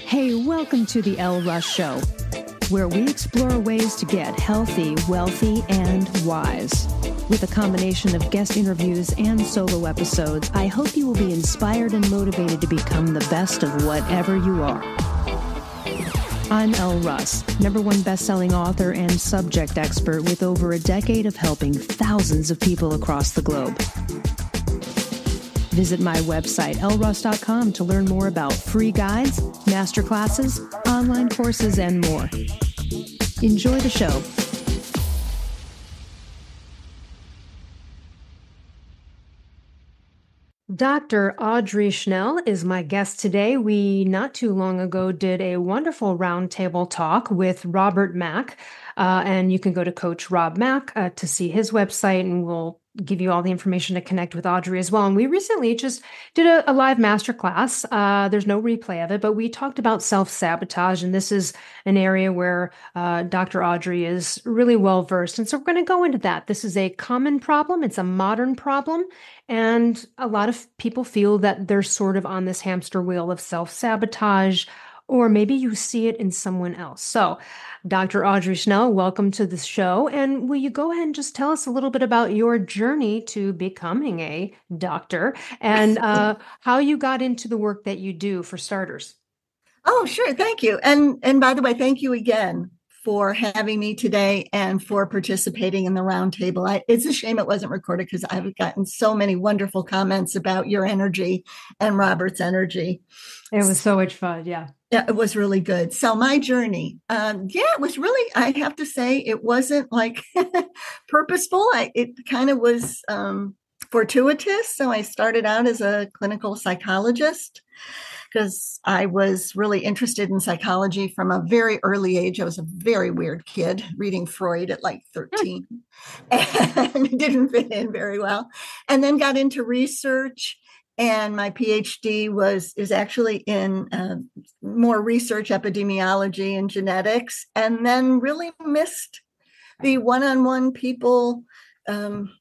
Hey, welcome to the Elle Russ Show, where we explore ways to get healthy, wealthy, and wise. With a combination of guest interviews and solo episodes, I hope you will be inspired and motivated to become the best of whatever you are. I'm Elle Russ, #1 best-selling author and subject expert with over a decade of helping thousands of people across the globe. Visit my website, elleruss.com, to learn more about free guides, masterclasses, online courses, and more. Enjoy the show. Dr. Audrey Schnell is my guest today. We, not too long ago, did a wonderful roundtable talk with Robert Mack, and you can go to Coach Rob Mack to see his website, and we'll give you all the information to connect with Audrey as well. And we recently just did a live masterclass. There's no replay of it, but we talked about self-sabotage, and this is an area where Dr. Audrey is really well versed. And so we're going to go into that. This is a common problem. It's a modern problem. And a lot of people feel that they're sort of on this hamster wheel of self-sabotage, or maybe you see it in someone else. So, Dr. Audrey Schnell, welcome to the show. And will you go ahead and just tell us a little bit about your journey to becoming a doctor and how you got into the work that you do, for starters? Oh, sure. Thank you. And by the way, thank you again for having me today and for participating in the roundtable. It's a shame it wasn't recorded because I've gotten so many wonderful comments about your energy and Robert's energy. It was so much fun. Yeah. Yeah, it was really good. So my journey, it was really, I have to say, it wasn't like purposeful. It kind of was fortuitous. So I started out as a clinical psychologist because I was really interested in psychology from a very early age. I was a very weird kid reading Freud at like 13 and it didn't fit in very well. And then got into research. And my PhD is actually in more research, epidemiology, and genetics, and then really missed the one-on-one people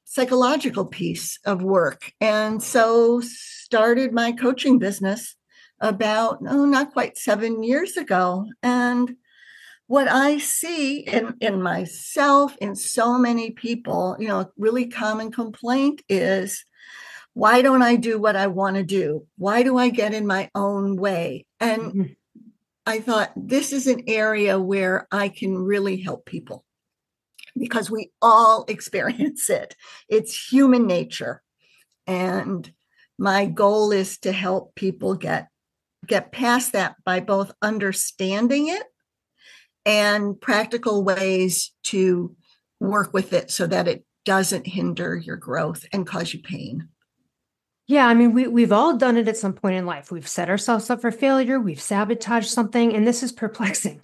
psychological piece of work. And so started my coaching business about, not quite 7 years ago. And what I see in myself, in so many people, a really common complaint is, why don't I do what I want to do? Why do I get in my own way? And I thought, this is an area where I can really help people because we all experience it. It's human nature. And my goal is to help people get past that by both understanding it and practical ways to work with it so that it doesn't hinder your growth and cause you pain. Yeah, I mean, we've all done it at some point in life. We've set ourselves up for failure. We've sabotaged something, and this is perplexing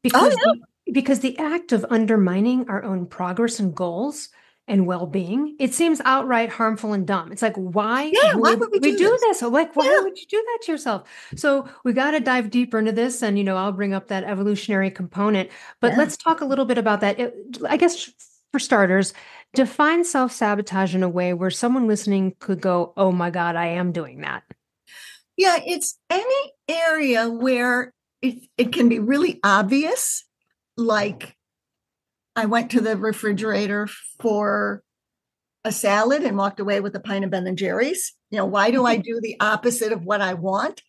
because the act of undermining our own progress and goals and well-being, it seems outright harmful and dumb. It's like, why would we do this? So, like, why would you do that to yourself? So we got to dive deeper into this, and I'll bring up that evolutionary component. But let's talk a little bit about that. I guess for starters, define self-sabotage in a way where someone listening could go, oh my God, I am doing that. Yeah, it's any area where it can be really obvious. Like I went to the refrigerator for a salad and walked away with a pint of Ben and Jerry's. Why do I do the opposite of what I want?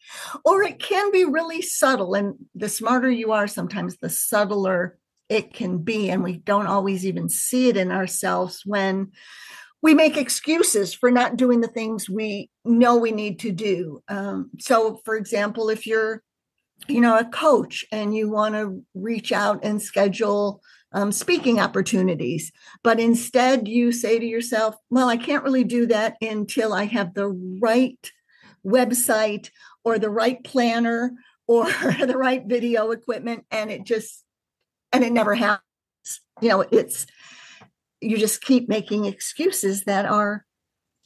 Or it can be really subtle. And the smarter you are, sometimes the subtler it can be, and we don't always even see it in ourselves when we make excuses for not doing the things we know we need to do. So, for example, if you're, a coach and you want to reach out and schedule speaking opportunities, but instead you say to yourself, well, I can't really do that until I have the right website or the right planner or the right video equipment, and it never happens. You just keep making excuses that are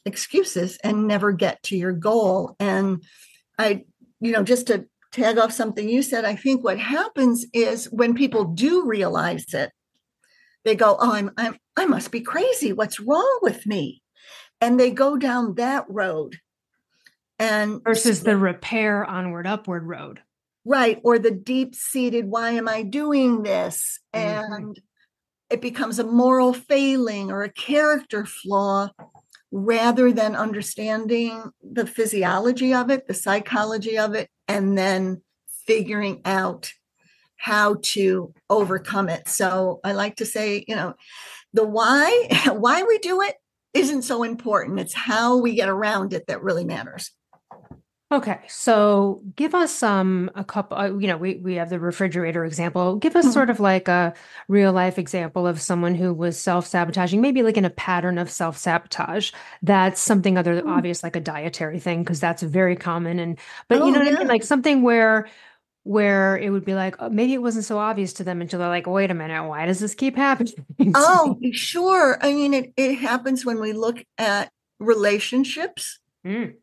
excuses and never get to your goal. And just to tag off something you said, I think what happens is when people do realize it, they go, oh, I must be crazy. What's wrong with me? And they go down that road. And versus the repair onward, upward road. right, or the deep-seated, why am I doing this? Hmm. And it becomes a moral failing or a character flaw rather than understanding the physiology of it, the psychology of it, and then figuring out how to overcome it. So I like to say, the why, why we do it isn't so important. It's how we get around it that really matters. Okay, so give us a couple, we have the refrigerator example. Give us sort of like a real life example of someone who was self-sabotaging, maybe like in a pattern of self-sabotage. That's something other obvious, like a dietary thing, because that's very common. But you Oh, know what I mean? yeah. Like something where it would be like, oh, maybe it wasn't so obvious to them until they're like, wait a minute, why does this keep happening to Oh, me? sure. I mean, it happens when we look at relationships, Mm,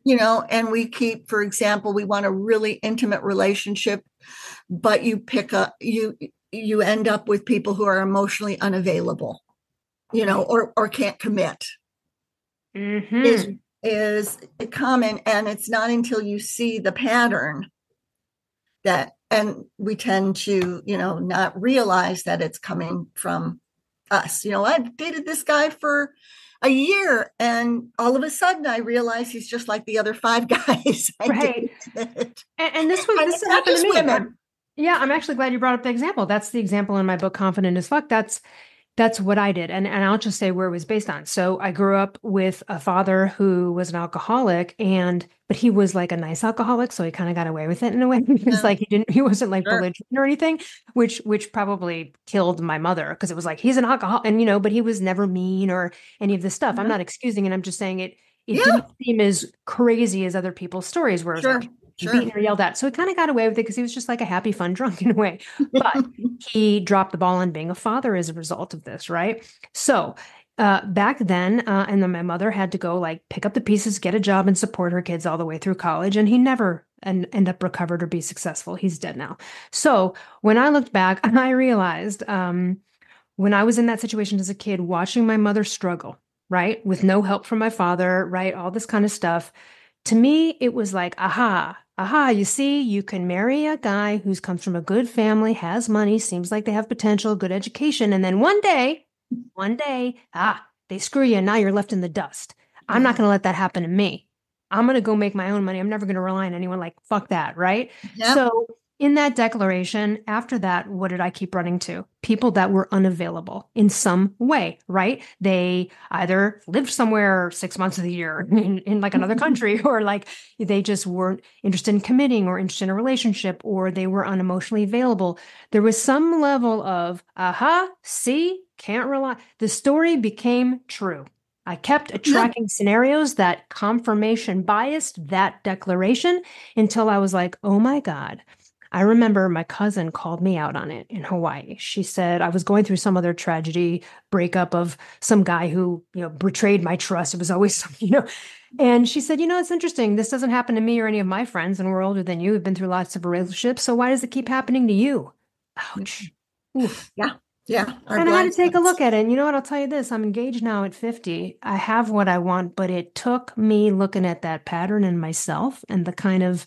and we keep, for example, we want a really intimate relationship, but you end up with people who are emotionally unavailable, right. or can't commit is Hmm. is common. And it's not until you see the pattern that, and we tend to, not realize that it's coming from us. I've dated this guy for a year, and all of a sudden I realize he's just like the other five guys I Right. dated. And And this it's has not happened to just me. women. Yeah, I'm actually glad you brought up the example. That's the example in my book, Confident as Fuck. That's what I did. And I'll just say where it was based on. So I grew up with a father who was an alcoholic but he was like a nice alcoholic, so he kind of got away with it in a way. Because Yeah, like he wasn't like sure, belligerent or anything, which probably killed my mother because it was like he's an alcoholic and but he was never mean or any of this stuff. I'm yeah, not excusing it. I'm just saying it didn't yeah, seem as crazy as other people's stories where it was sure, like sure. beaten or yelled at. So he kind of got away with it because he was just like a happy, fun drunk in a way. But he dropped the ball on being a father as a result of this, right? So back then, and then my mother had to go like pick up the pieces, get a job, and support her kids all the way through college. And he never end up recovered or be successful. He's dead now. So when I looked back, I realized when I was in that situation as a kid, watching my mother struggle, right, with no help from my father, right, all this kind of stuff. To me, it was like, aha, you see, you can marry a guy who comes from a good family, has money, seems like they have potential, good education, and then one day, they screw you, and now you're left in the dust. I'm not Yeah, going to let that happen to me. I'm going to go make my own money. I'm never going to rely on anyone like, fuck that, right? yeah, So, in that declaration, after that, what did I keep running to? People that were unavailable in some way, right? They either lived somewhere 6 months of the year in like another country, or like they just weren't interested in committing or interested in a relationship, or they were unemotionally available. There was some level of, aha, see, can't rely. The story became true. I kept yeah. attracting scenarios that confirmation biased that declaration until I was like, oh my God. I remember my cousin called me out on it in Hawaii. She said I was going through some other tragedy, breakup of some guy who, betrayed my trust. It was always something. And she said, it's interesting. This doesn't happen to me or any of my friends, and we're older than you. We've been through lots of relationships. So why does it keep happening to you? Ouch. Oof. Yeah, yeah. Our And I had blind to take a spots. look at it. And you know what? I'll tell you this. I'm engaged now at 50. I have what I want, but it took me looking at that pattern in myself and the kind of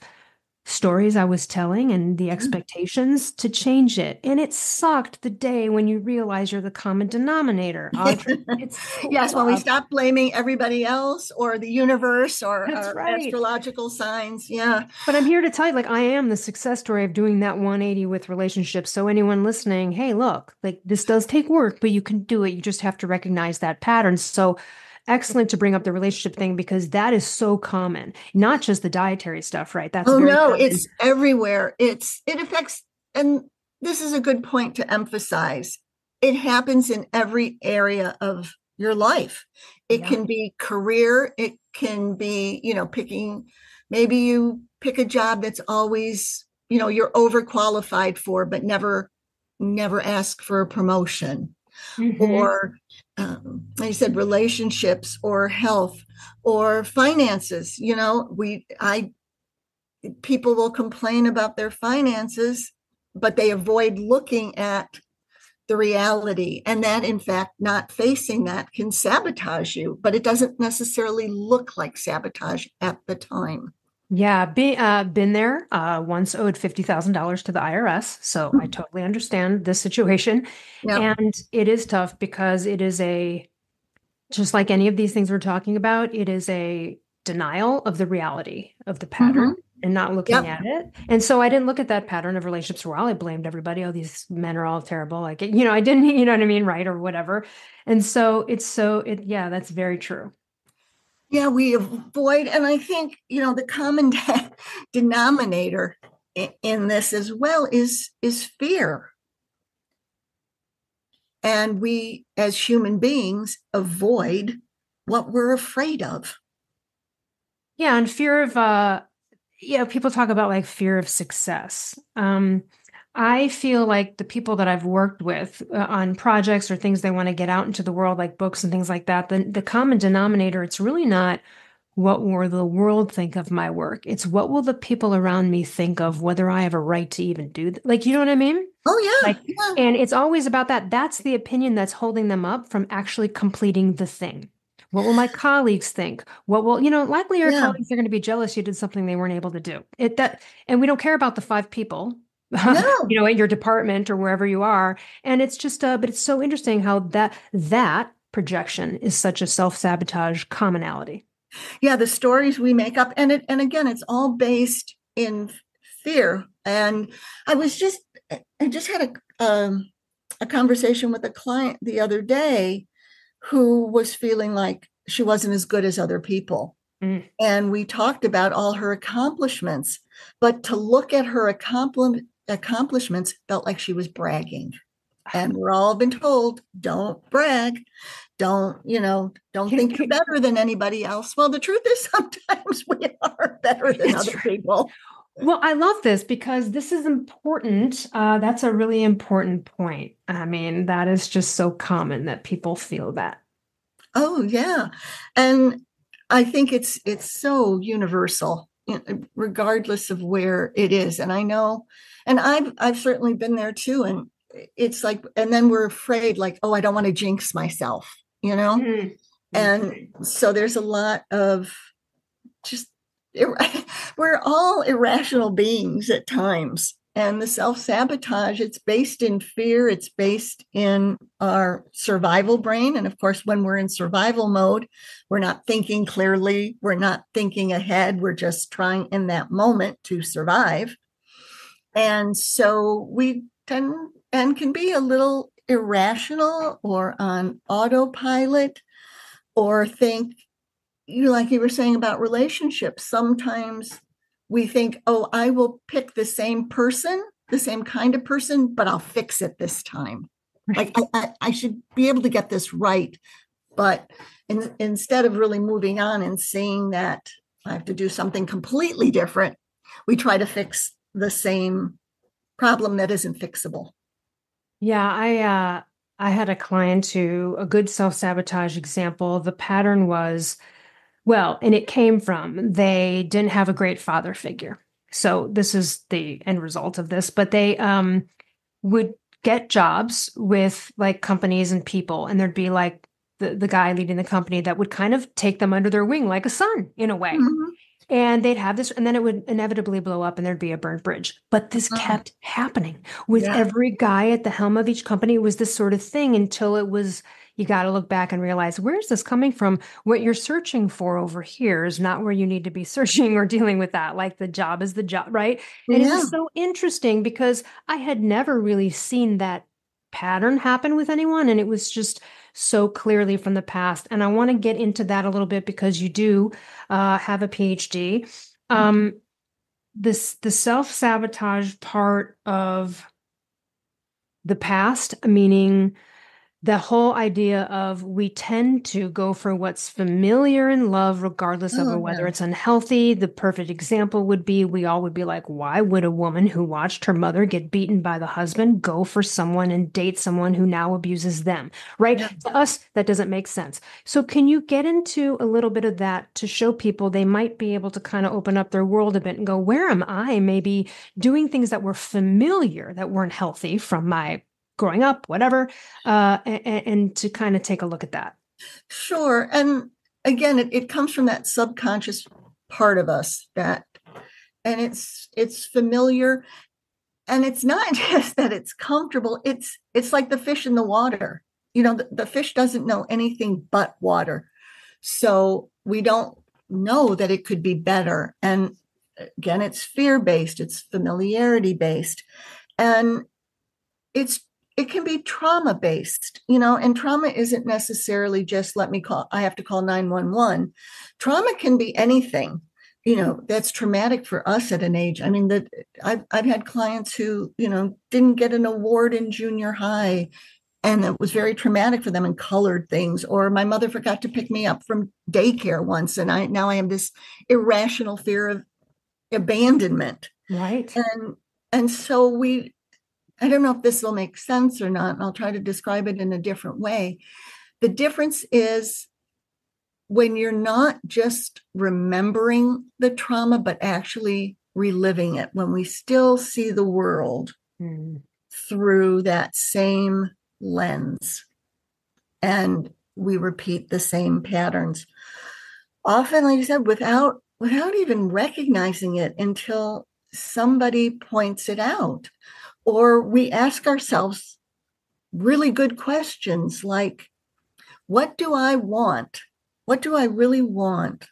stories I was telling and the Yeah. expectations to change it. And it sucked the day when you realize you're the common denominator, Audrey. It's so Yes, when we tough. stop blaming everybody else or the universe That's or right. astrological signs. Yeah. But I'm here to tell you, like, I am the success story of doing that 180 with relationships. So anyone listening, hey, look, like this does take work, but you can do it. You just have to recognize that pattern. So excellent to bring up the relationship thing because that is so common, not just the dietary stuff, right? That's Oh very no, common. it's everywhere. It affects, and this is a good point to emphasize. It happens in every area of your life. It Yeah. can be career, it can be, picking, maybe you pick a job that's always, you're overqualified for, but never ask for a promotion. Hmm. Or like I said, relationships or health or finances. We I people will complain about their finances, but they avoid looking at the reality. And that, in fact, not facing that can sabotage you, but it doesn't necessarily look like sabotage at the time. Yeah, been there. Once owed $50,000 to the IRS, so I totally understand this situation. Yep. And it is tough because it is just like any of these things we're talking about, it is a denial of the reality of the pattern Hmm. and not looking Yep. at it. And so I didn't look at that pattern of relationships for a while. I blamed everybody. Oh, these men are all terrible. Like, I didn't, you know what I mean? Right. Or whatever. And so yeah, that's very true. Yeah, we avoid, and I think, the common denominator in this as well is fear. And we, as human beings, avoid what we're afraid of. Yeah. And fear of, people talk about like fear of success. I feel like the people that I've worked with on projects or things they want to get out into the world, like books and things like that, the common denominator, it's really not what will the world think of my work? It's what will the people around me think of whether I have a right to even do like, you know what I mean? Oh, Like, yeah, yeah, and it's always about that. That's the opinion that's holding them up from actually completing the thing. What will my colleagues think? What will, likely your yeah. colleagues are going to be jealous you did something they weren't able to do. And we don't care about the five people, No. at your department or wherever you are. And it's just, but it's so interesting how that projection is such a self-sabotage commonality. Yeah, the stories we make up, and again, it's all based in fear. And I was just I just had a conversation with a client the other day who was feeling like she wasn't as good as other people. Mm. And we talked about all her accomplishments, but to look at her accomplishments felt like she was bragging. And we're all been told, don't brag, don't think you're better than anybody else. Well, the truth is sometimes we are better than It's other people. Well, I love this because this is important. That's a really important point. I mean, that is just so common that people feel that. Oh, yeah. And I think it's so universal, regardless of where it is. And I know, and I've certainly been there too. And it's like, and then we're afraid, like, oh, I don't want to jinx myself, you know? Mm. And Mhm. so there's a lot of just, we're all irrational beings at times. And the self sabotage, it's based in fear, it's based in our survival brain. And of course, when we're in survival mode, we're not thinking clearly, we're not thinking ahead, we're just trying in that moment to survive. And so we tend and can be a little irrational or on autopilot, or think, like you were saying about relationships, sometimes we think, oh, I will pick the same person, the same kind of person, but I'll fix it this time. Like I should be able to get this right. But instead of really moving on and seeing that I have to do something completely different, we try to fix the same problem that isn't fixable. Yeah, I had a client who a good self-sabotage example. The pattern was, well, and it came from they didn't have a great father figure. So this is the end result of this, but they would get jobs with like companies and people, and there'd be like the guy leading the company that would kind of take them under their wing like a son in a way. Mm-hmm. And they'd have this, and then it would inevitably blow up and there'd be a burnt bridge. But this Oh, kept happening with yeah. every guy at the helm of each company. It was this sort of thing until it was, you got to look back and realize, where's this coming from? What you're searching for over here is not where you need to be searching or dealing with that. Like the job is the job, right? And it Yeah. was so interesting because I had never really seen that pattern happen with anyone. And it was just so clearly from the past. And I want to get into that a little bit because you do have a PhD. Um, the self-sabotage part of the past, meaning the whole idea of we tend to go for what's familiar in love, regardless of Oh, whether yeah. it's unhealthy. The perfect example would be we all would be like, why would a woman who watched her mother get beaten by the husband go for someone and date someone who now abuses them? Right? Yeah. To us, that doesn't make sense. So, can you get into a little bit of that to show people they might be able to kind of open up their world a bit and go, where am I maybe doing things that were familiar that weren't healthy from my growing up, whatever, and to kind of take a look at that. Sure. And again, it comes from that subconscious part of us that and it's familiar, and it's not just that it's comfortable. It's like the fish in the water. The fish doesn't know anything but water. So we don't know that it could be better. And again, it's fear based, it's familiarity based, and it's it can be trauma based, and trauma isn't necessarily just I have to call 911. Trauma can be anything, that's traumatic for us at an age. I mean, that I've had clients who, didn't get an award in junior high, and it was very traumatic for them, and colored things. Or my mother forgot to pick me up from daycare once, and I have this irrational fear of abandonment. Right. And so I don't know if this will make sense or not, and I'll try to describe it in a different way. The difference is when you're not just remembering the trauma, but actually reliving it, when we still see the world through that same lens, and we repeat the same patterns. Often, like I said, without even recognizing it until somebody points it out, or we ask ourselves really good questions like, what do I want? What do I really want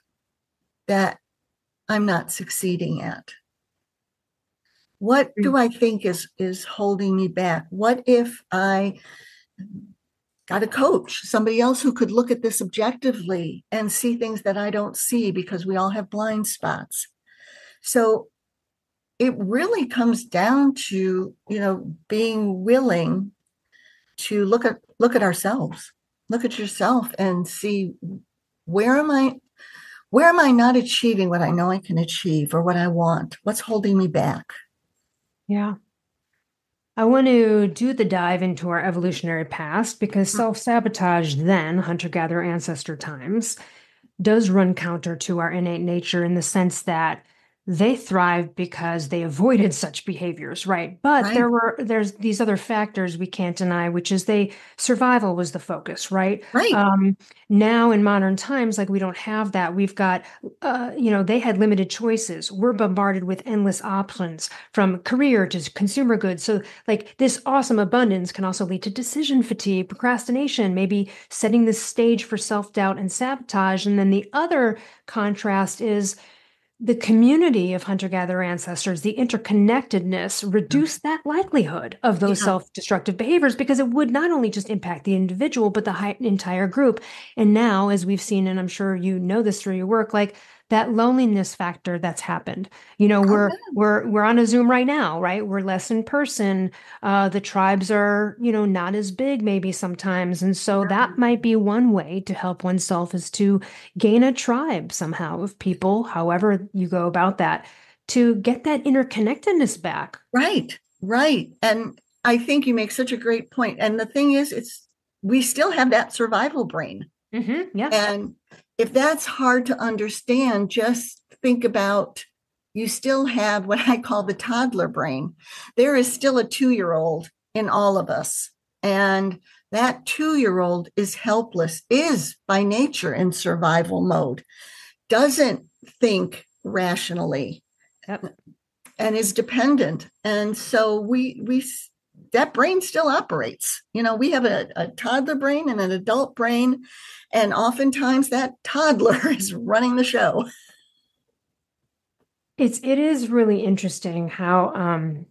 that I'm not succeeding at? What do I think is holding me back? What if I got a coach, somebody else who could look at this objectively and see things that I don't see, because we all have blind spots? So it really comes down to, being willing to look at ourselves, look at yourself, and see, where am I not achieving what I know I can achieve, or what I want? What's holding me back? Yeah. I want to do the dive into our evolutionary past because self-sabotage, then hunter-gatherer ancestor times, does run counter to our innate nature in the sense that they thrived because they avoided such behaviors, right? But Right, there's these other factors we can't deny, which is survival was the focus, right? right. Now in modern times, like we don't have that. We've got, they had limited choices. We're bombarded with endless options from career to consumer goods. So like this awesome abundance can also lead to decision fatigue, procrastination, maybe setting the stage for self-doubt and sabotage. And then the other contrast is the community of hunter-gatherer ancestors, the interconnectedness, reduce that likelihood of those Yeah. self-destructive behaviors because it would not only just impact the individual, but the entire group. And now, as we've seen, and I'm sure you know this through your work, like that loneliness factor that's happened. Oh, We're on a Zoom right now, right? We're less in person. The tribes are, not as big maybe sometimes. And so yeah. that might be one way to help oneself is to gain a tribe somehow of people, however you go about that, to get that interconnectedness back. Right, right. And I think you make such a great point. And the thing is, we still have that survival brain. Yeah. And if that's hard to understand, just think about, you still have what I call the toddler brain. There is still a 2-year-old in all of us. And that 2-year-old is helpless, is by nature in survival mode, doesn't think rationally, Yep. and is dependent. And so we that brain still operates. We have a toddler brain and an adult brain, and oftentimes that toddler is running the show. It is really interesting how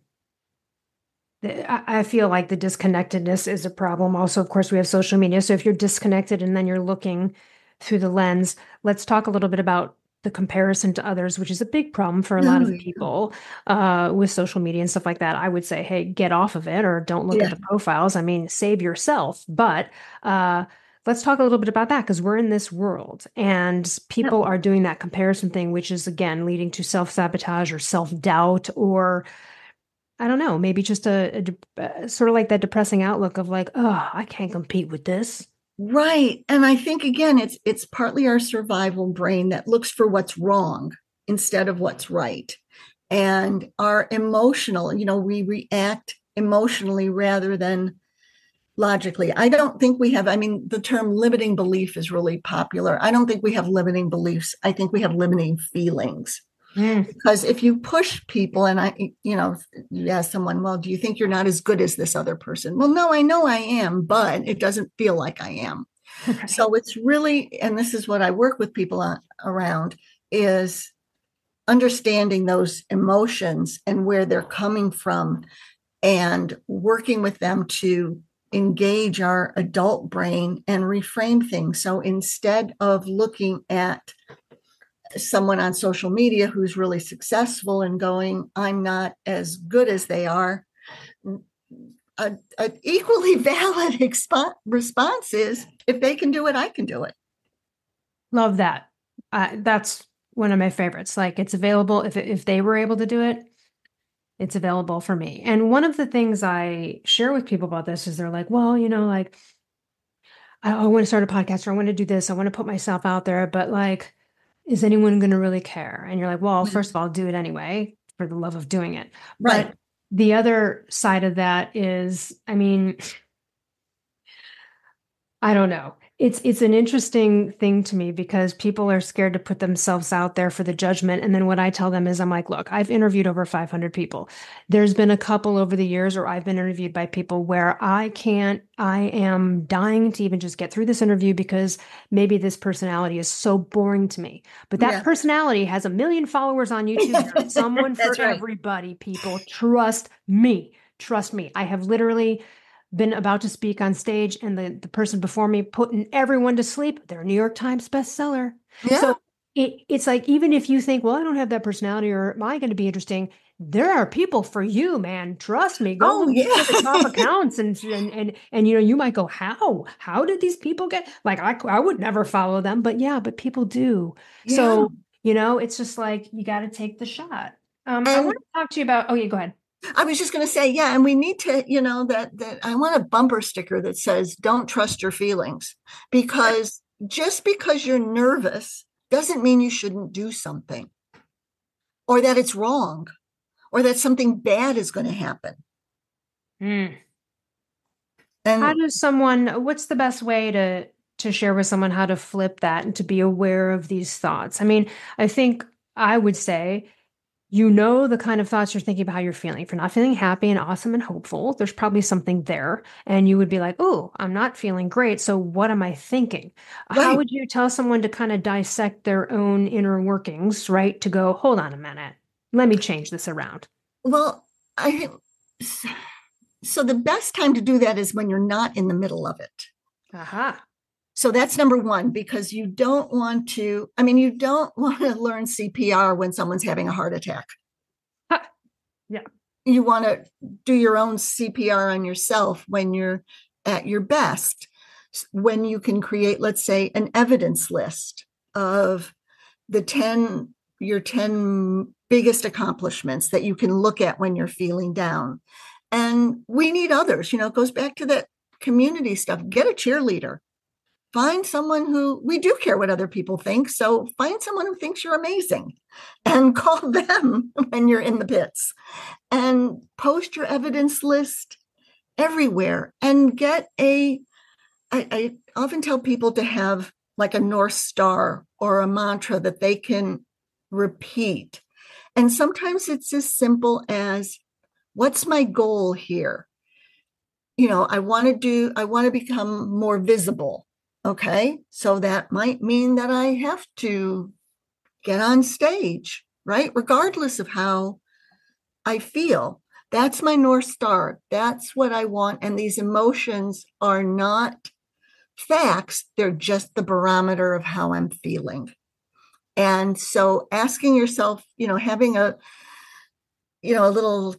I feel like the disconnectedness is a problem. Also, of course, we have social media. So if you're disconnected and then you're looking through the lens, let's talk a little bit about the comparison to others, which is a big problem for a lot Oh, of people with social media and stuff like that. I would say, hey, get off of it or don't look at yeah. the profiles. I mean, save yourself. But let's talk a little bit about that because we're in this world and Yeah. people are doing that comparison thing, which is again leading to self-sabotage or self-doubt or I don't know, maybe just sort of like that depressing outlook of like, oh, I can't compete with this. Right. And I think again, it's partly our survival brain that looks for what's wrong instead of what's right. And our emotional, we react emotionally rather than logically. I don't think we have, I mean, the term limiting belief is really popular. I don't think we have limiting beliefs. I think we have limiting feelings. Mm. Because if you push people and you ask someone, well, do you think you're not as good as this other person? Well, no, I know I am, but it doesn't feel like I am. Right. So it's really, and this is what I work with people around, is understanding those emotions and where they're coming from and working with them to engage our adult brain and reframe things. So instead of looking at someone on social media who's really successful and going, I'm not as good as they are, an equally valid response is, if they can do it, I can do it. Love that. That's one of my favorites. Like it's available if they were able to do it, it's available for me. And one of the things I share with people about this is they're like, well, like I want to start a podcast or I want to do this. I want to put myself out there, but like, is anyone going to really care? And you're like, well, first of all, do it anyway for the love of doing it. Right. But the other side of that is, I mean, I don't know. It's an interesting thing to me because people are scared to put themselves out there for the judgment. And then what I tell them is I'm like, look, I've interviewed over 500 people. There's been a couple over the years, or I've been interviewed by people where I am dying to even just get through this interview because maybe this personality is so boring to me. But that Yeah. personality has a million followers on YouTube. There's someone for That's right. everybody, people. Trust me. Trust me. I have literally been about to speak on stage and the person before me putting everyone to sleep. They're a New York Times bestseller. Yeah. So it's like, even if you think, well, I don't have that personality or am I going to be interesting? There are people for you, man. Trust me. Go Oh, look yeah. at the top accounts and you might go, how did these people get like I would never follow them, but yeah, but people do. Yeah. So, it's just like you got to take the shot. I want And to talk to you about, oh yeah, go ahead. I was just going to say, yeah, and we need to, that I want a bumper sticker that says, don't trust your feelings, because just because you're nervous doesn't mean you shouldn't do something, or that it's wrong, or that something bad is going to happen. Mm. How And does what's the best way to share with someone how to flip that and to be aware of these thoughts? I mean, I think I would say, the kind of thoughts you're thinking about how you're feeling. If you're not feeling happy and awesome and hopeful, there's probably something there. And you would be like, oh, I'm not feeling great. So what am I thinking? How right. would you tell someone to kind of dissect their own inner workings, right? To go, hold on a minute. Let me change this around. Well, I think so. The best time to do that is when you're not in the middle of it. Aha. So that's number one, because you don't want to, you don't want to learn CPR when someone's having a heart attack. Ha. Yeah. You want to do your own CPR on yourself when you're at your best, when you can create, let's say, an evidence list of your 10 biggest accomplishments that you can look at when you're feeling down. And we need others. It goes back to that community stuff. Get a cheerleader. Find someone who, we do care what other people think. So find someone who thinks you're amazing and call them when you're in the pits, and post your evidence list everywhere, and I often tell people to have like a North Star or a mantra that they can repeat. And sometimes it's as simple as, what's my goal here? I want to become more visible. Okay. So that might mean that I have to get on stage, right? Regardless of how I feel. That's my North Star. That's what I want. And these emotions are not facts, they're just the barometer of how I'm feeling. And so asking yourself, having a little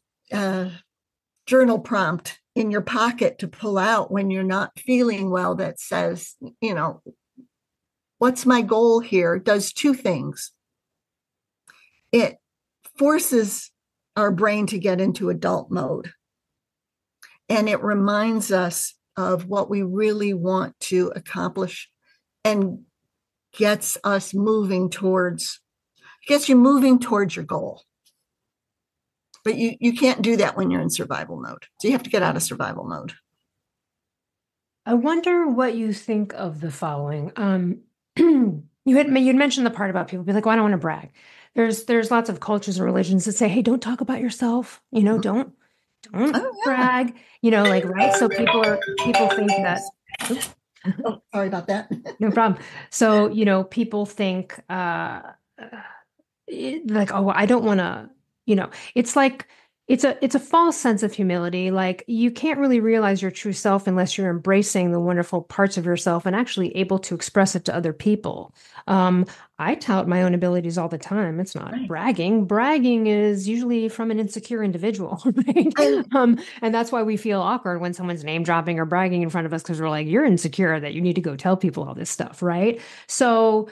journal prompt in your pocket to pull out when you're not feeling well that says, what's my goal here, does two things. It forces our brain to get into adult mode, and it reminds us of what we really want to accomplish, and gets you moving towards your goal. But you can't do that when you're in survival mode. So you have to get out of survival mode. I wonder what you think of the following. You'd mentioned the part about people be like, well, I don't want to brag. There's lots of cultures and religions that say, hey, don't talk about yourself, don't Oh brag, like, right. So people think that, oop, yeah. Oh, sorry about that. no problem. So, people think, like, oh, I don't want to, it's like, it's a false sense of humility. Like, you can't really realize your true self unless you're embracing the wonderful parts of yourself and actually able to express it to other people. Um, I tout my own abilities all the time. It's not Right. bragging. Bragging is usually from an insecure individual, right? And And that's why we feel awkward when someone's name dropping or bragging in front of us because we're like, you're insecure that you need to go tell people all this stuff, right? So,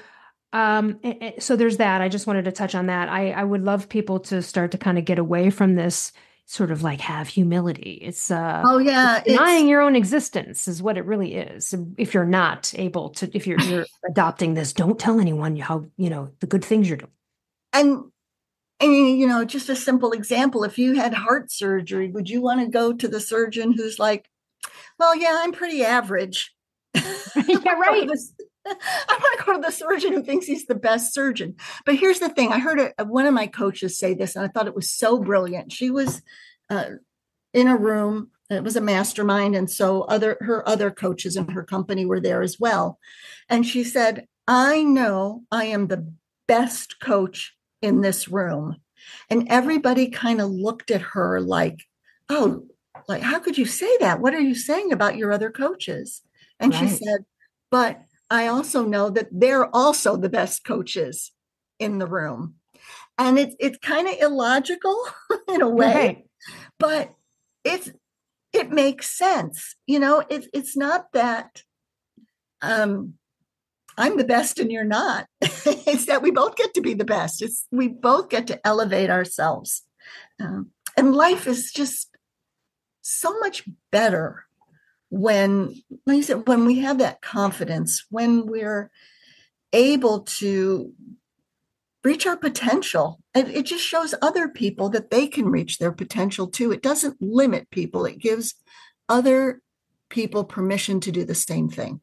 so there's that. I just wanted to touch on that. I would love people to start to kind of get away from this sort of like have humility. oh It's yeah, denying your own existence is what it really is. If you're not able to, if you're adopting this, don't tell anyone how, the good things you're doing. and just a simple example. If you had heart surgery, would you want to go to the surgeon who's like, well, yeah, I'm pretty average. Yeah, right. I want to go to the surgeon who thinks he's the best surgeon. But here's the thing. I heard one of my coaches say this, and I thought it was so brilliant. She was uh, in a room. It was a mastermind. And so her other coaches in her company were there as well. And she said, I know I am the best coach in this room. And everybody kind of looked at her like, oh, like, how could you say that? What are you saying about your other coaches? And she Right. said, but I also know that they're also the best coaches in the room. And it's kind of illogical in a way, Right. but it's it makes sense. It's not that um I'm the best and you're not. It's that we both get to be the best. We both get to elevate ourselves. And life is just so much better when, like you said, when we have that confidence, when we're able to reach our potential. It just shows other people that they can reach their potential too. It doesn't limit people, it gives other people permission to do the same thing.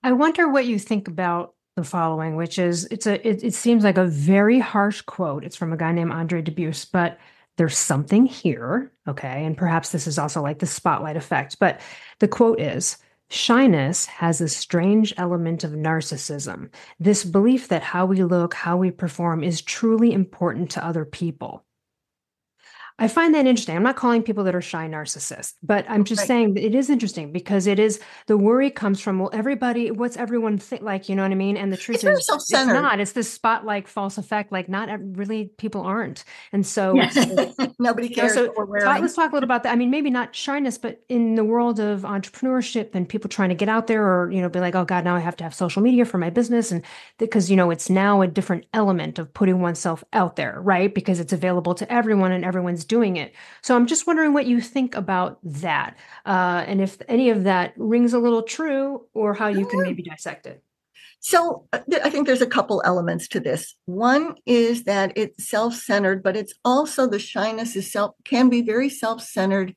I wonder what you think about the following, which is it seems like a very harsh quote. It's from a guy named Andre Debus, but there's something here, okay? And perhaps this is also like the spotlight effect, but the quote is, shyness has a strange element of narcissism. This belief that how we look, how we perform is truly important to other people. I find that interesting. I'm not calling people that are shy narcissists, but I'm just Right. saying that it is interesting because it is the worry comes from, well, everybody, what's everyone think like, you know what I mean? And the It's truth very is, it's self-centered. not. It's this spotlight false effect. Like, not really, people aren't. And so Yeah. it's, Nobody cares so what we're wearing. let's talk a little about that. I mean, maybe not shyness, but in the world of entrepreneurship and people trying to get out there or, be like, oh God, now I have to have social media for my business. And because, it's now a different element of putting oneself out there, right? Because it's available to everyone and everyone's doing it. So I'm just wondering what you think about that. And if any of that rings a little true or how you can maybe dissect it. So I think there's a couple elements to this. One is that it's self-centered, but it's also the shyness is can be very self-centered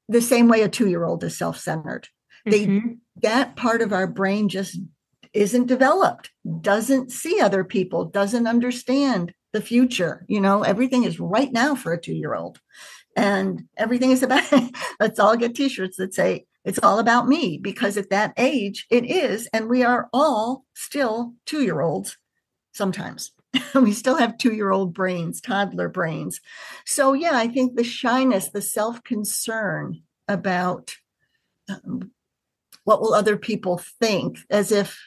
the same way a 2-year-old is self-centered. They Hmm. That part of our brain just isn't developed, doesn't see other people, doesn't understand the future. Everything is right now for a 2-year-old. And everything is about, let's all get t-shirts that say, it's all about me, because at that age it is. And we are all still 2-year-olds sometimes. We still have 2-year-old brains, toddler brains. So, yeah, I think the shyness, the self concern about what will other people think, as if,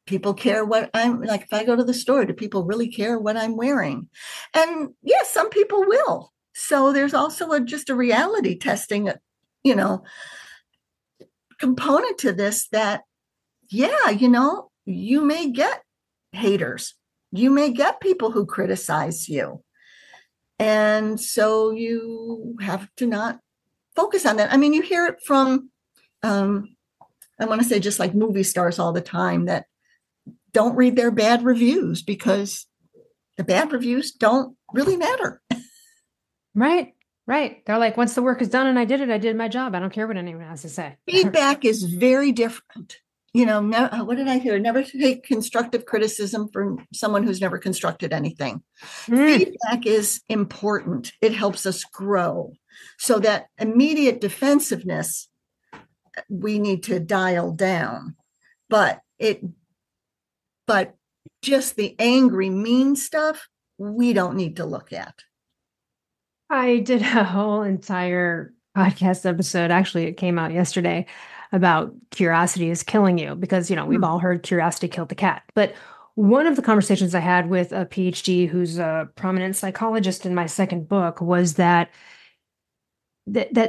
people care what I'm like. If I go to the store, do people really care what I'm wearing? And yes, some people will. So there's also just a reality testing, you know, component to this that, yeah, you may get haters. You may get people who criticize you. And so you have to not focus on that. I mean, you hear it from, I want to say just like movie stars all the time that don't read their bad reviews because the bad reviews don't really matter. Right. Right. They're like, once the work is done and I did my job. I don't care what anyone has to say. Feedback is very different. what did I hear? Never take constructive criticism from someone who's never constructed anything. Mm. Feedback is important. It helps us grow. So that immediate defensiveness, we need to dial down. But but just the angry, mean stuff, we don't need to look at. I did a whole entire podcast episode. Actually, it came out yesterday about curiosity is killing you because, we've Hmm. all heard curiosity killed the cat. But one of the conversations I had with a PhD who's a prominent psychologist in my second book was that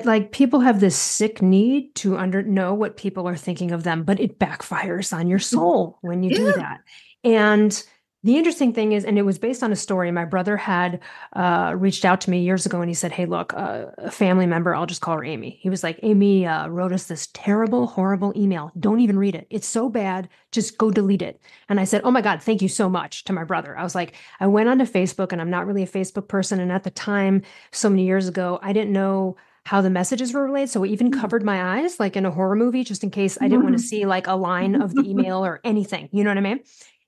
like people have this sick need to know what people are thinking of them, but it backfires on your soul when you do Yeah. that. And the interesting thing is, and it was based on a story, my brother had reached out to me years ago and he said, "Hey, look, a family member, I'll just call her Amy." He was like, "Amy wrote us this terrible, horrible email. Don't even read it. It's so bad. Just go delete it." And I said, "Oh my God, thank you so much," to my brother. I was like, I went onto Facebook and I'm not really a Facebook person. And at the time, so many years ago, I didn't know how the messages were relayed. So it even covered my eyes, like in a horror movie, just in case I didn't want to see like a line of the email or anything. You know what I mean?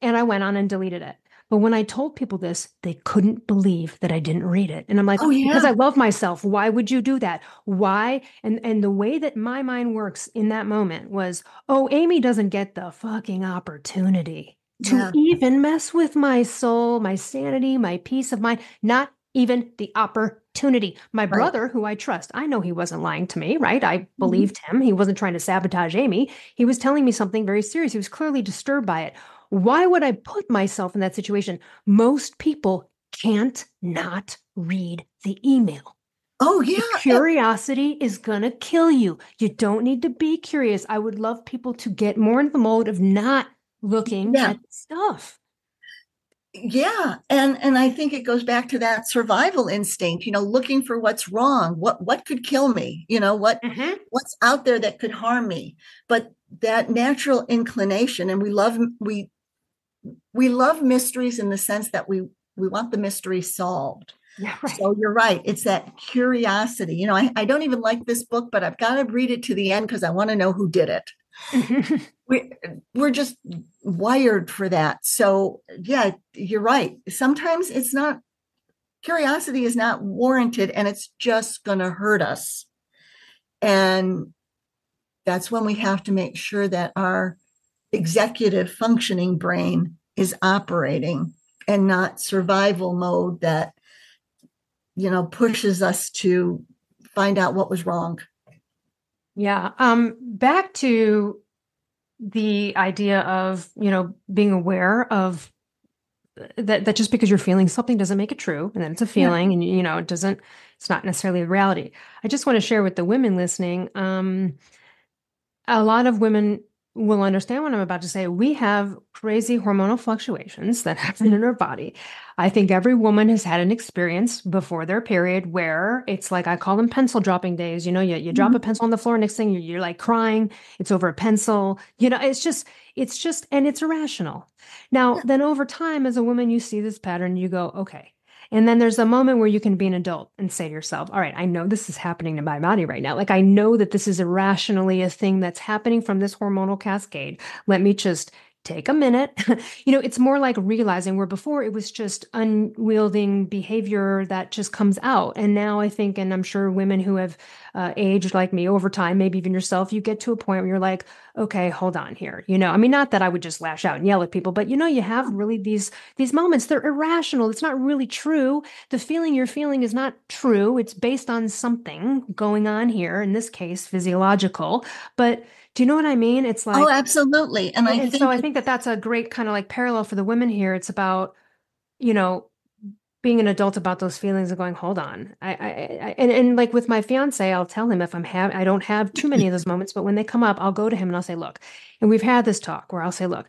And I went on and deleted it. But when I told people this, they couldn't believe that I didn't read it. And I'm like, Oh, because yeah. I love myself. Why would you do that? Why? And the way that my mind works in that moment was, oh, Amy doesn't get the fucking opportunity to Yeah. even mess with my soul, my sanity, my peace of mind, not even the opportunity. My Right. brother, who I trust, I know he wasn't lying to me, right? I Mhm. believed him. He wasn't trying to sabotage Amy. He was telling me something very serious. He was clearly disturbed by it. Why would I put myself in that situation? Most people can't not read the email. Oh, The yeah. curiosity is going to kill you. You don't need to be curious. I would love people to get more into the mode of not looking Yeah. at stuff. Yeah. And I think it goes back to that survival instinct, looking for what's wrong, what could kill me, Hmm. what's out there that could harm me. But that natural inclination, and we love mysteries in the sense that we want the mystery solved. Yeah, right. So you're right. It's that curiosity. I don't even like this book, but I've got to read it to the end because I want to know who did it. we we're just wired for that. So yeah, you're right. Sometimes it's not, curiosity is not warranted, and it's just going to hurt us. And that's when we have to make sure that our executive functioning brain is operating and not survival mode that pushes us to find out what was wrong. Yeah. Back to the idea of, being aware of that just because you're feeling something doesn't make it true, and then it's a Yeah. feeling, and it's not necessarily the reality. I just want to share with the women listening, a lot of women will understand what I'm about to say. We have crazy hormonal fluctuations that happen in our body. I think every woman has had an experience before their period where it's like I call them pencil dropping days. You drop a Mhm. pencil on the floor, next thing you're like crying. It's over a pencil. It's just, and it's irrational. Now, Yeah. then over time, as a woman, you see this pattern, you go, okay. And then there's a moment where you can be an adult and say to yourself, all right, I know this is happening to my body right now. Like, I know that this is irrationally a thing that's happening from this hormonal cascade. Let me just take a minute. It's more like realizing where before it was just unwielding behavior that just comes out. And now I think, and I'm sure women who have aged like me over time, maybe even yourself, you get to a point where you're like, okay, hold on here. I mean, not that I would just lash out and yell at people, but you have really these moments. They're irrational. It's not really true. The feeling you're feeling is not true. It's based on something going on here, in this case, physiological. But do you know what I mean? It's Oh, like, absolutely. And I and so think I think that that's a great kind of like parallel for the women here. It's about, you know, being an adult about those feelings and going, hold on. And like with my fiance, I'll tell him if I don't have too many of those moments, but when they come up, I'll go to him and I'll say, look, and we've had this talk where I'll say, look,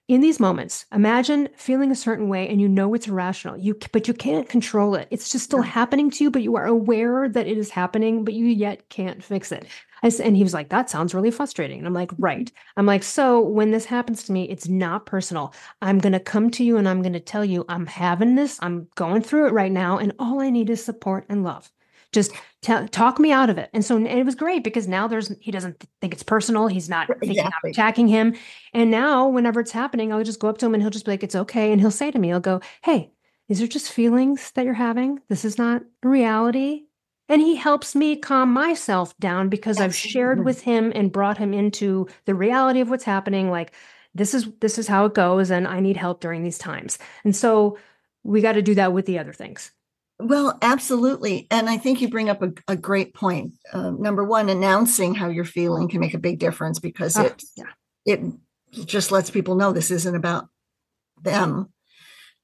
in these moments, imagine feeling a certain way and you know it's irrational. But you can't control it. It's just still yeah. happening to you, but you are aware that it is happening, but you yet can't fix it. And he was like, that sounds really frustrating. And I'm like, right. I'm like, so when this happens to me, it's not personal. I'm going to come to you and I'm going to tell you I'm having this. I'm going through it right now. And all I need is support and love. Just talk me out of it. And so it was great because now he doesn't think it's personal. He's not thinking I'm Exactly. attacking him. And now whenever it's happening, I'll just go up to him and he'll just be like, it's okay. And he'll say to me, he'll go, hey, these are just feelings that you're having. This is not reality. And he helps me calm myself down because I've shared Absolutely. with him and brought him into the reality of what's happening. Like, this is how it goes, and I need help during these times. And so we got to do that with the other things. Well, absolutely. And I think you bring up a great point. Number one, announcing how you're feeling can make a big difference because Oh, yeah. it just lets people know this isn't about them.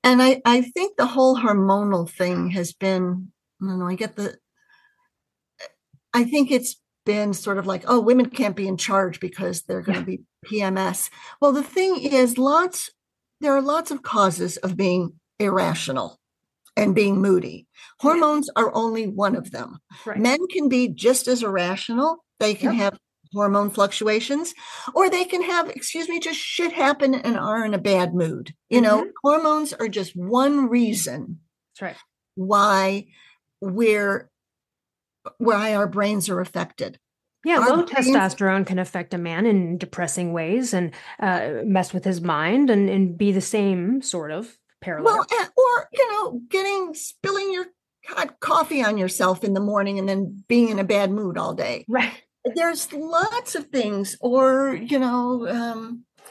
And I think the whole hormonal thing has been, I don't know, I think it's been sort of like, oh, women can't be in charge because they're going Yeah. to be PMS. Well, the thing is, there are lots of causes of being irrational and being moody. Yeah. Hormones are only one of them. Right. Men can be just as irrational. They can Yep. have hormone fluctuations, or they can have, excuse me, just shit happen and are in a bad mood. Hmm. Hormones are just one reason That's right. why we're why our brains are affected. Yeah, Our low brains, testosterone can affect a man in depressing ways and mess with his mind and be the same sort of parallel. or getting spilling your hot coffee on yourself in the morning and then being in a bad mood all day. Right. There's lots of things, or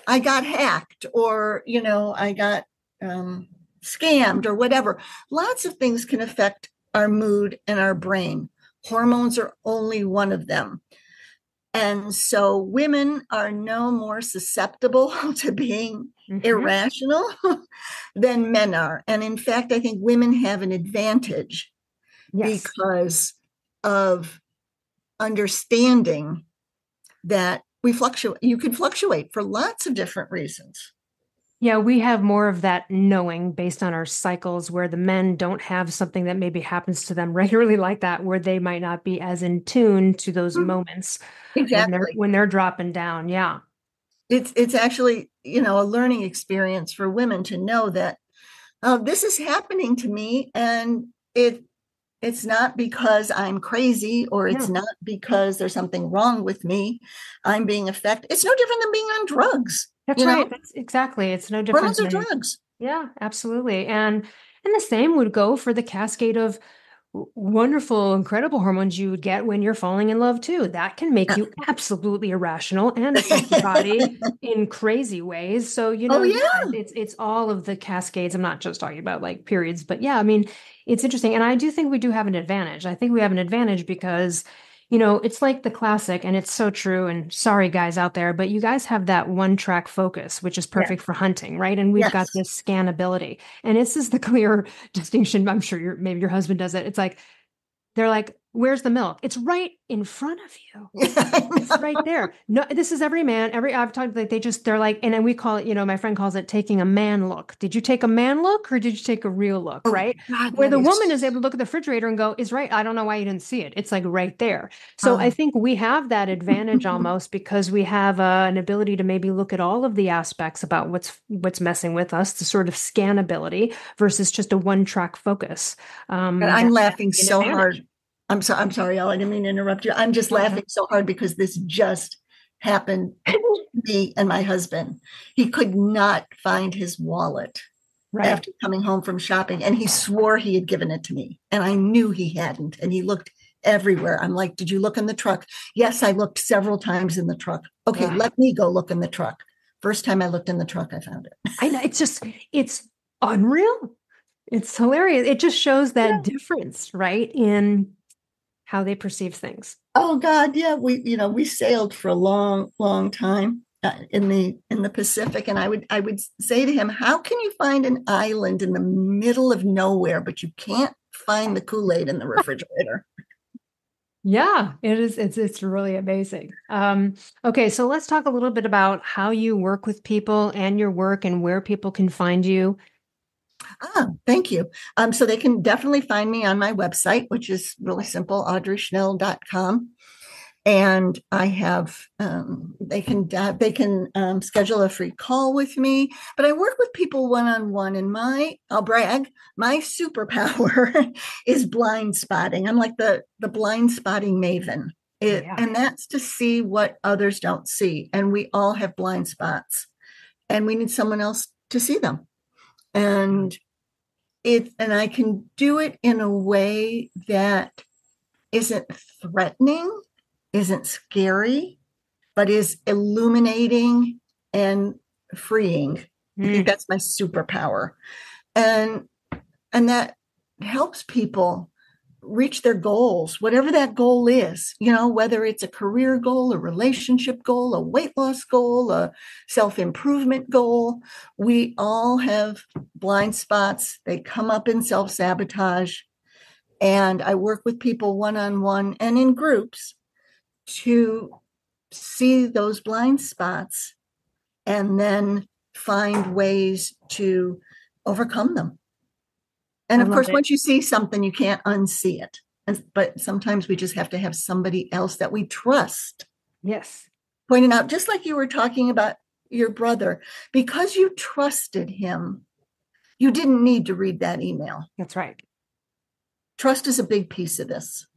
I got hacked, or I got scammed, or whatever. Lots of things can affect our mood and our brain. Hormones are only one of them. And so women are no more susceptible to being Hmm. irrational than men are. And in fact, I think women have an advantage Yes. because of understanding that we fluctuate. You can fluctuate for lots of different reasons. Yeah, we have more of that knowing based on our cycles where the men don't have something that maybe happens to them regularly like that, where they might not be as in tune to those moments Exactly. when they're dropping down. Yeah. It's actually, a learning experience for women to know that, oh, this is happening to me, and it's not because I'm crazy, or it's No, not because there's something wrong with me. I'm being affected. It's no different than being on drugs. that's right. That's exactly. It's no different Hormones are than, drugs. yeah, absolutely. And the same would go for the cascade of wonderful, incredible hormones you would get when you're falling in love too. That can make you absolutely irrational and affect your body in crazy ways. So, Oh yeah, yeah. it's all of the cascades. I'm not just talking about like periods, but yeah, I mean, it's interesting. And I do think we do have an advantage. I think we have an advantage because, it's like the classic, and it's so true. And sorry, guys out there, but you guys have that one track focus, which is Yes. perfect for hunting, right? And we've got Yes. this scannability. And this is the clear distinction. I'm sure maybe your husband does it. It's like they're like, "Where's the milk?" It's right in front of you. It's right there. No, this is every man. I've talked like they're like, and then we call it. My friend calls it taking a man look. Did you take a man look or did you take a real look? Oh Right, God, where that the woman is. is able to look at the refrigerator and go, "Is right." I don't know why you didn't see it. It's like right there. So I Oh. think we have that advantage almost because we have an ability to maybe look at all of the aspects about what's messing with us, the sort of scannability versus just a one track focus. I'm That laughing can be an so advantage. hard. I'm sorry, Elle. I didn't mean to interrupt you. I'm just Okay. laughing so hard because this just happened to me and my husband. He could not find his wallet Right. after coming home from shopping, and he swore he had given it to me. And I knew he hadn't. And he looked everywhere. I'm like, did you look in the truck? Yes, I looked several times in the truck. Okay, Ugh. let me go look in the truck. First time I looked in the truck, I found it. I know it's unreal. It's hilarious. It just shows that Yeah. difference, right, in how they perceive things. Oh God, yeah. We sailed for a long, long time in the Pacific, and I would say to him, "How can you find an island in the middle of nowhere, but you can't find the Kool-Aid in the refrigerator?" Yeah, it is. It's really amazing. Okay, so let's talk a little bit about how you work with people and your work and where people can find you. Thank you. So they can definitely find me on my website, which is really simple, audreyschnell.com. And I have they can schedule a free call with me. But I work with people one on one, and I'll brag, my superpower is blind spotting. I'm like the blind spotting maven. Yeah. And that's to see what others don't see. And we all have blind spots, and we need someone else to see them. And and I can do it in a way that isn't threatening, isn't scary, but is illuminating and freeing. I think Mm. that's my superpower. And that helps people reach their goals, whatever that goal is, whether it's a career goal, a relationship goal, a weight loss goal, a self-improvement goal. We all have blind spots. They come up in self-sabotage. And I work with people one-on-one and in groups to see those blind spots and then find ways to overcome them. And I of love course, it. once you see something, you can't unsee it. But sometimes we just have to have somebody else that we trust Yes, pointing out, just like you were talking about your brother, because you trusted him, you didn't need to read that email. that's right. Trust is a big piece of this.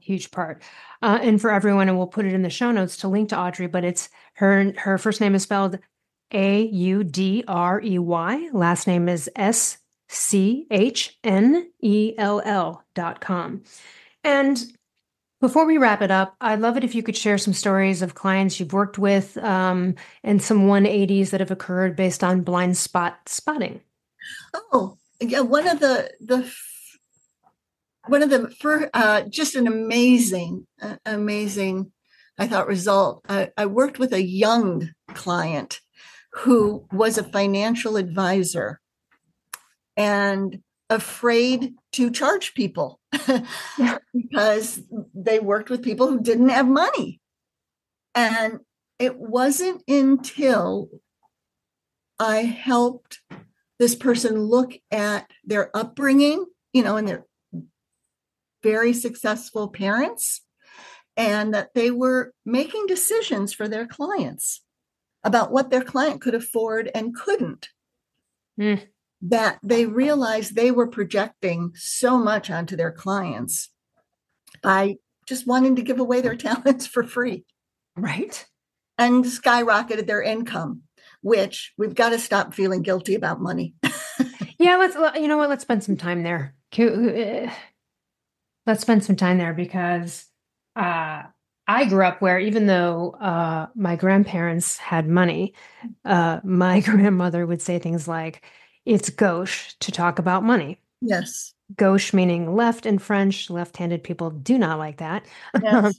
Huge part. And for everyone, and we'll put it in the show notes to link to Audrey, but it's her first name is spelled Audrey. Last name is Schnell.com. And before we wrap it up, I'd love it if you could share some stories of clients you've worked with, and some 180s that have occurred based on blind spotting. Oh, yeah, just an amazing, I thought, result. I worked with a young client who was a financial advisor and afraid to charge people Yeah. because they worked with people who didn't have money. And it wasn't until I helped this person look at their upbringing, and their very successful parents, and that they were making decisions for their clients about what their client could afford and couldn't, Mm, that they realized they were projecting so much onto their clients by just wanting to give away their talents for free right. and skyrocketed their income, which we've got to stop feeling guilty about money. Yeah, you know what, let's spend some time there. Let's spend some time there because uh, I grew up where even though my grandparents had money, my grandmother would say things like, it's gauche to talk about money. Yes. Gauche meaning left in French. Left-handed people do not like that. Yes.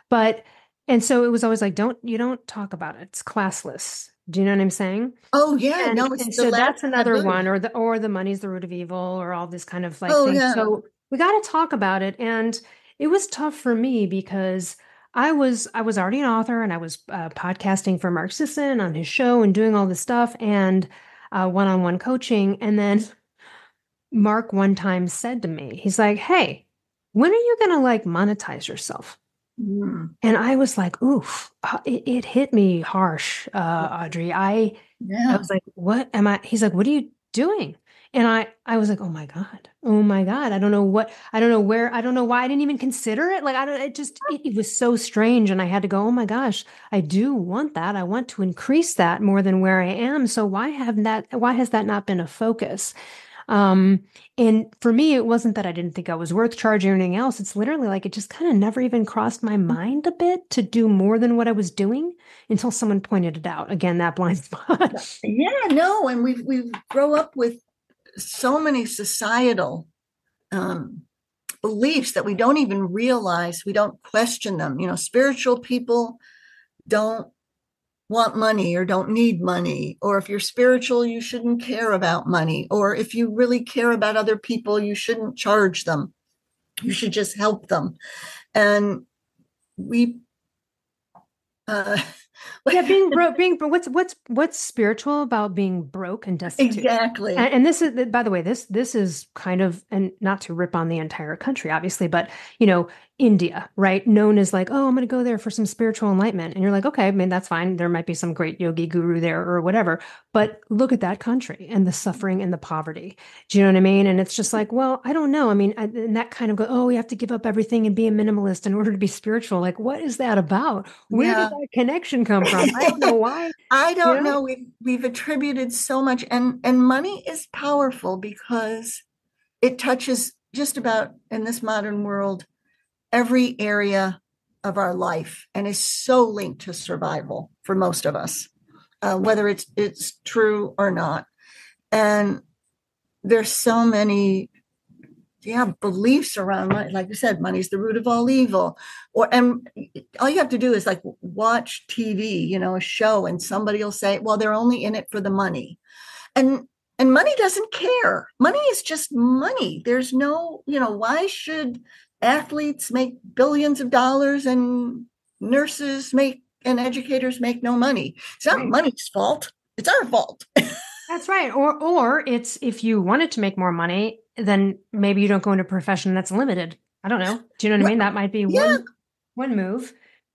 But, and so it was always like, you don't talk about it. It's classless. Do you know what I'm saying? Oh yeah. And No, it's and the so last that's another taboo. one, or the money's the root of evil, or all this kind of like Oh thing. yeah. So we got to talk about it. And it was tough for me because I was already an author, and I was podcasting for Mark Sisson on his show and doing all this stuff, and one-on-one coaching. And then Mark one time said to me, he's like, "Hey, when are you gonna like monetize yourself?" Mm. And I was like, "Oof!" It hit me harsh, Audrey. I Yeah. was like, what am I? He's like, what are you doing? And I was like, oh my God. Oh my God. I don't know what, I don't know where, I don't know why I didn't even consider it. Like, I don't, it was so strange. And I had to go, oh my gosh, I do want that. I want to increase that more than where I am. So why has that not been a focus? Um, and for me, it wasn't that I didn't think I was worth charging or anything else. It's literally like it just kind of never even crossed my mind a bit to do more than what I was doing until someone pointed it out. Again, that blind spot. Yeah, no, and we grow up with so many societal um, beliefs that we don't even realize. We don't question them. Spiritual people don't want money or don't need money, or if you're spiritual, you shouldn't care about money, or if you really care about other people, you shouldn't charge them. You should just help them. And we uh, Yeah, what's spiritual about being broke and destitute? Exactly. And this is, by the way, this is kind of, and not to rip on the entire country, obviously, but India, right? Known as like, oh, I'm going to go there for some spiritual enlightenment, and you're like, okay, I mean, that's fine. There might be some great yogi guru there or whatever, but look at that country and the suffering and the poverty. Do you know what I mean? And it's just like, well, I don't know. I mean, and that kind of go, oh, we have to give up everything and be a minimalist in order to be spiritual. Like, what is that about? Where did Yeah. that connection come from? I don't know why, I you don't know? know. We've attributed so much, and money is powerful because it touches just about in this modern world every area of our life and is so linked to survival for most of us, whether it's true or not. And there's so many, yeah, beliefs around money. Like you said, money's the root of all evil. And all you have to do is like watch TV, a show, and somebody will say, well, they're only in it for the money. And money doesn't care. Money is just money. There's no, why should athletes make billions of dollars and nurses make and educators make no money? It's not Right. money's fault. It's our fault. That's right. Or it's if you wanted to make more money, then maybe you don't go into a profession that's limited. I don't know. Do you know what I mean? That might be Yeah, one move.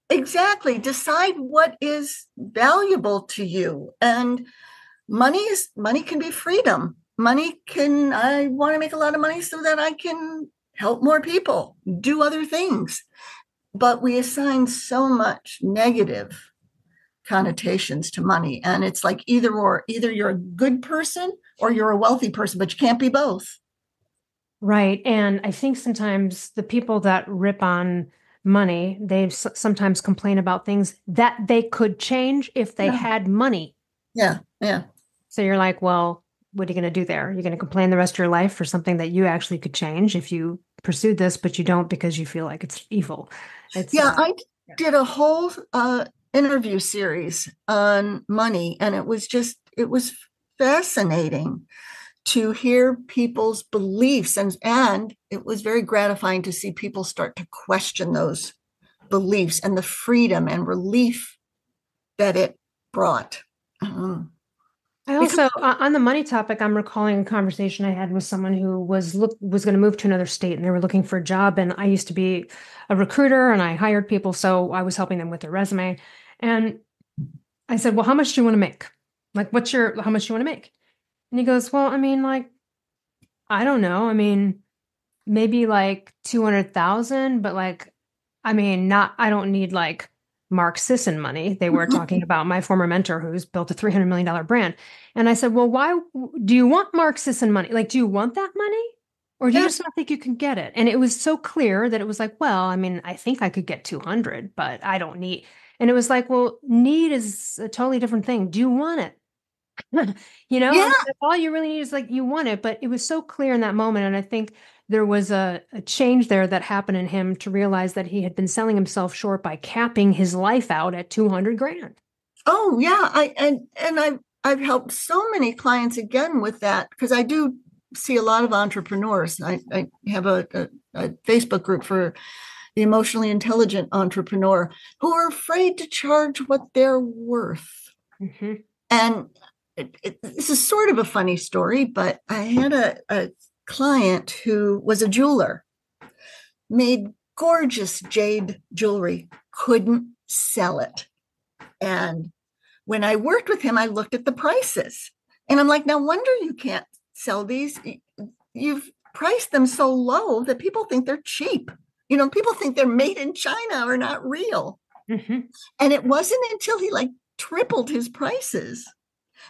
exactly. Decide what is valuable to you. And money can be freedom. I want to make a lot of money so that I can help more people, do other things. But we assign so much negative connotations to money. And it's like either or, either you're a good person or you're a wealthy person, but you can't be both. Right. And I think sometimes the people that rip on money, they sometimes complain about things that they could change if they Yeah. had money. Yeah. Yeah. So you're like, well, what are you going to do there? You're going to complain the rest of your life for something that you actually could change if you pursued this, but you don't because you feel like it's evil. It's Yeah. I Yeah. did a whole interview series on money, and it was fascinating to hear people's beliefs, and it was very gratifying to see people start to question those beliefs and the freedom and relief that it brought. I Because also, on the money topic, I'm recalling a conversation I had with someone who was going to move to another state, and they were looking for a job. And I used to be a recruiter, and I hired people, so I was helping them with their resume. And I said, "Well, how much do you want to make? Like, how much do you want to make?" And he goes, "Well, I mean, like, I don't know. I mean, maybe like 200,000, but like, I mean, I don't need like Mark Sisson money." They were talking about my former mentor who's built a $300 million brand. And I said, well, why do you want Mark Sisson money? Like, do you want that money? Or do you yeah, just not think you can get it? And it was so clear that it was like, well, I mean, I think I could get 200, but I don't need. And it was like, well, need is a totally different thing. Do you want it? yeah, And that's all you really need is like you want it. But it was so clear in that moment. And I think there was a change there that happened in him to realize that he had been selling himself short by capping his life out at 200 grand. oh yeah. I've helped so many clients again with that because I do see a lot of entrepreneurs. I have a Facebook group for the emotionally intelligent entrepreneur who are afraid to charge what they're worth. Hmm. And this is sort of a funny story, but I had a client who was a jeweler, made gorgeous jade jewelry, couldn't sell it. And when I worked with him, I looked at the prices and I'm like, no wonder you can't sell these. You've priced them so low that people think they're cheap. People think they're made in China or not real. Hmm. And it wasn't until he like tripled his prices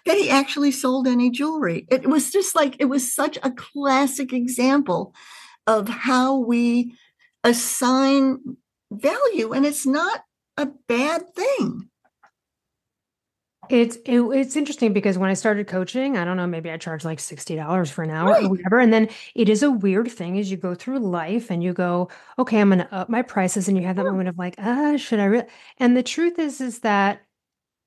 that he actually sold any jewelry. It was just like, it was such a classic example of how we assign value, and it's not a bad thing. It's interesting because when I started coaching, I don't know, maybe I charged like $60 for an hour or Right. whatever. And then it is a weird thing as you go through life and you go, okay, I'm going to up my prices. And you have that moment of like, should I really? And the truth is that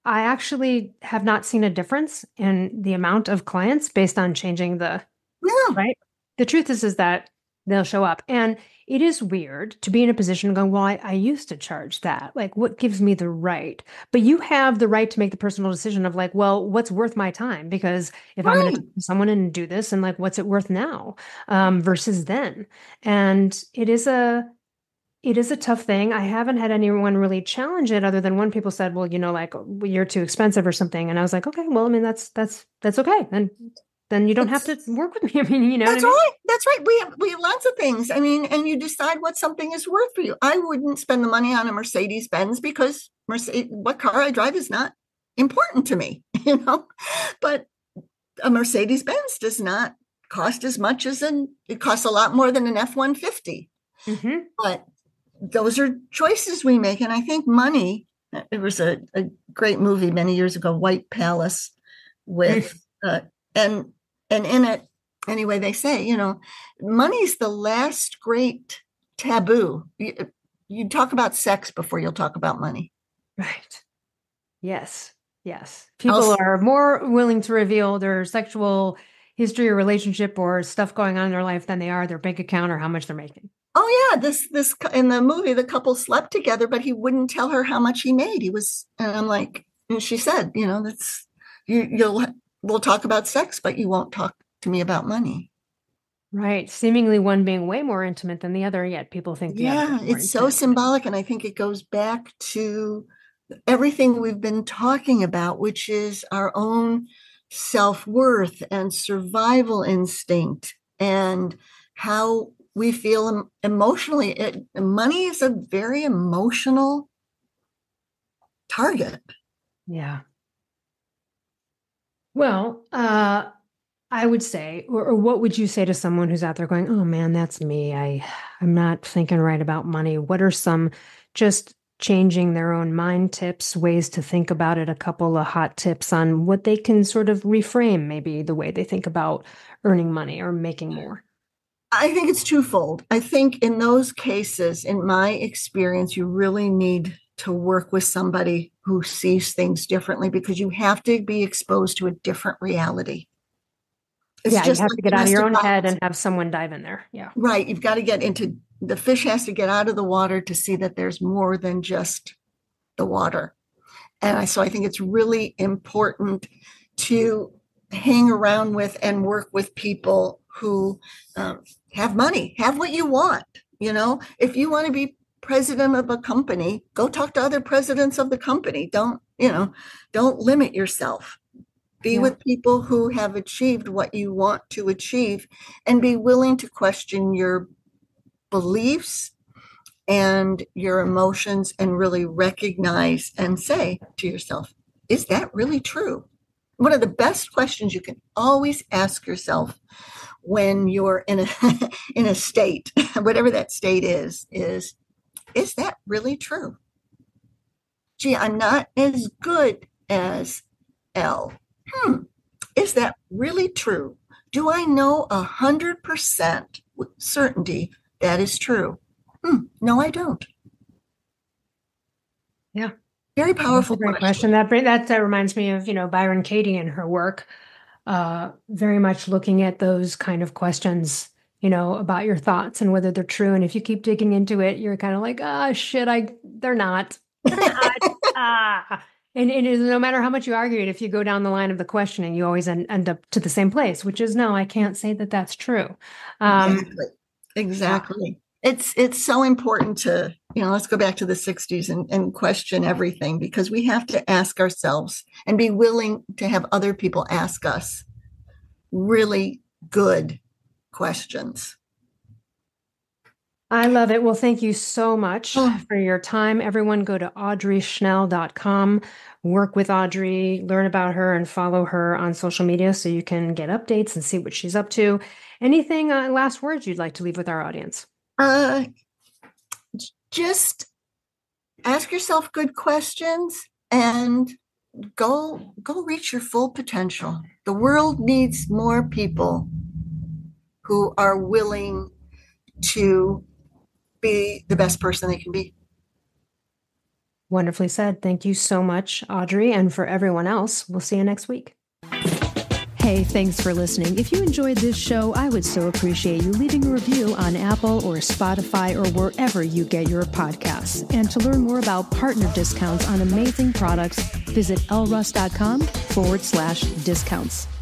I actually have not seen a difference in the amount of clients based on changing the Yeah. right. The truth is that they'll show up. And it is weird to be in a position going, well, I used to charge that. Like, what gives me the right? But you have the right to make the personal decision of like, well, what's worth my time? Because if I'm going to Right. talk to someone and do this, and like, what's it worth now, versus then? And it is a tough thing. I haven't had anyone really challenge it other than when people said, well, like you're too expensive or something. And I was like, okay, well, I mean, that's okay. And then you don't have to It's work with me. I mean, you know what I That's mean? right. That's right. We have lots of things. I mean, and you decide what something is worth for you. I wouldn't spend the money on a Mercedes Benz because what car I drive is not important to me, you know. But a Mercedes Benz does not cost as much as it costs a lot more than an F-150. Hmm. But those are choices we make. And I think money, it was a great movie many years ago, White Palace, with, and, and in it, anyway, they say, money's the last great taboo. You talk about sex before you'll talk about money. Right. Yes. Yes. I'll, People are more willing to reveal their sexual history or relationship or stuff going on in their life than they are their bank account or how much they're making. oh yeah, this in the movie, the couple slept together, but he wouldn't tell her how much he made. And I'm like, and she said, that's we'll talk about sex, but you won't talk to me about money. Right. Seemingly one being way more intimate than the other, yet people think the other is Yeah, more it's so intimate. symbolic. And I think it goes back to everything we've been talking about, which is our own self-worth and survival instinct and how we feel emotionally. Money is a very emotional target. Yeah. Well, I would say, or what would you say to someone who's out there going, "Oh man, that's me. I'm not thinking right about money." What are some just changing their own mind tips, ways to think about it, a couple of hot tips on what they can sort of reframe maybe the way they think about earning money or making more? I think it's twofold. I think in those cases, in my experience, you really need to work with somebody who sees things differently because you have to be exposed to a different reality. It's Yeah, you just have like to get out of your domestic own head violence. and have someone dive in there. Yeah. Right. You've got to get into the fish has to get out of the water to see that there's more than just the water. So I think it's really important to hang around with and work with people who have money, have what you want. If you want to be president of a company, go talk to other presidents of the company. Don't limit yourself. Be Yeah. with people who have achieved what you want to achieve and be willing to question your beliefs and your emotions and really recognize and say to yourself, is that really true? One of the best questions you can always ask yourself when you're in a in a state, whatever that state is that really true? Gee, I'm not as good as Elle. Hmm, is that really true? Do I know 100% with certainty that is true? No, I don't. Yeah. Very That's a powerful great question. question. That reminds me of, Byron Katie and her work, very much looking at those kind of questions, about your thoughts and whether they're true. And if you keep digging into it, you're kind of like, ah, shit, they're not. They're not. Ah. And no matter how much you argue it, if you go down the line of the questioning, you always end up to the same place, which is no, I can't say that that's true. Um, Exactly. yeah. Exactly. It's so important to, let's go back to the 60s and question everything because we have to ask ourselves and be willing to have other people ask us really good questions. I love it. Well, thank you so much Oh, for your time. Everyone go to audreyschnell.com, work with Audrey, learn about her, and follow her on social media so you can get updates and see what she's up to. Anything, last words you'd like to leave with our audience? uh, just ask yourself good questions and go reach your full potential. The world needs more people who are willing to be the best person they can be. Wonderfully said. Thank you so much, Audrey. And for everyone else, we'll see you next week. Hey, thanks for listening. If you enjoyed this show, I would so appreciate you leaving a review on Apple or Spotify or wherever you get your podcasts. And to learn more about partner discounts on amazing products, visit elleruss.com/discounts.